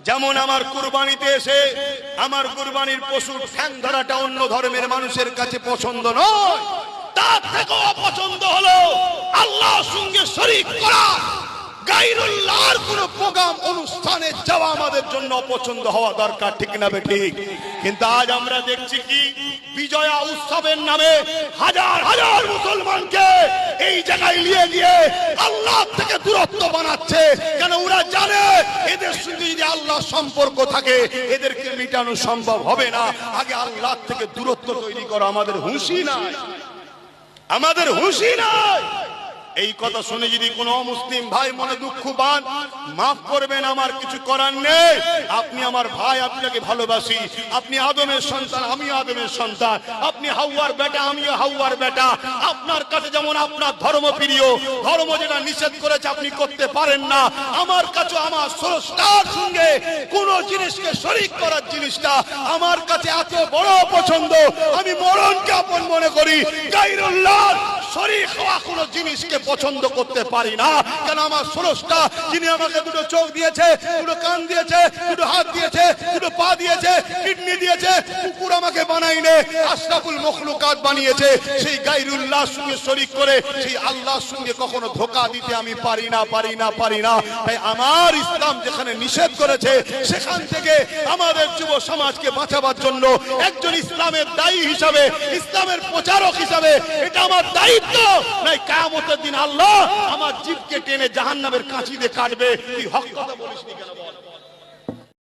যেমন আমার কুরবানিতে এসে আমার কুরবানির পশুর ঠ্যাং ধরাটা অন্য ধর্মের মানুষের কাছে পছন্দ নয়, তার থেকেও অপছন্দ হলো আল্লাহর সঙ্গে শরীক করা, গায়রুল্লাহর কোন প্রোগ্রাম অনুষ্ঠানে যাওয়া আমাদের জন্য অপছন্দ হওয়া দরকার, ঠিক না বেঠিক? কিন্তু আজ আমরা দেখছি কি বিজয়া উৎসবের নামে হাজার হাজার মুসলমানকে এই জায়গায় নিয়ে গিয়ে আল্লাহ থেকে দূরত্ব বানাচ্ছে। কেন? ওরা জানে এদের সঙ্গে যদি আল্লাহ সম্পর্ক থাকে এদেরকে মেটানো সম্ভব হবে না। আগে আল্লাহ থেকে দূরত্ব তৈরি করা আমাদের হুঁশি নাই, আমাদের হুঁশি নাই। এই কথা শুনে যদি কোনো মুসলিম ভাই মনে দুঃখ পান, মাফ করবেন, আমার কিছু করার নেই। আপনি আমার ভাই, আপনাকে ভালোবাসি। আপনি আদমের সন্তান, আমিও আদমের সন্তান। আপনি হাওয়ার বেটা, আমিও হাওয়ার বেটা। আপনার কাছে যেমন আপনার ধর্ম প্রিয়, ধর্ম যেটা নিষেধ করেছে আপনি করতে পারেন না, আমার কাছে আমার স্রষ্টার সঙ্গে কোন জিনিসকে শরীক করার জিনিসটা আমার কাছে এত বড় পছন্দ, আমি মরণকে আপন মনে করি। গায়রুল্লাহ শরীক হওয়া কোন জিনিসকে পছন্দ করতে পারি না। কেন? আমার স্রষ্টা যিনি আমাকে দুটো চোখ দিয়েছে, দুটো কান দিয়েছে, দুটো হাত দিয়েছে, দুটো পা দিয়েছে, কিডনি দিয়েছে, কুকুর আমাকে বানাইনে, আশরাফুল মখলুকাত বানিয়েছে, সেই গায়রুল্লাহর সঙ্গে শরীক করে সেই আল্লাহর সঙ্গে কখনো ধোঁকা দিতে আমি পারি না, পারি না, পারি না। তাই আমার ইসলাম যেখানে নিষেধ করেছে সেখান থেকে আমাদের যুব সমাজকে বাঁচাবার জন্য একজন ইসলামের দায়ী হিসাবে, ইসলামের প্রচারক হিসাবে এটা আমার দায়িত্ব। নাই কিয়ামতের দিন আল্লাহ আমার জিভকে টেনে জাহান্নামের কাঁচি দিয়ে কাটবে। তুই হক কথা বলিস নি কেন বল?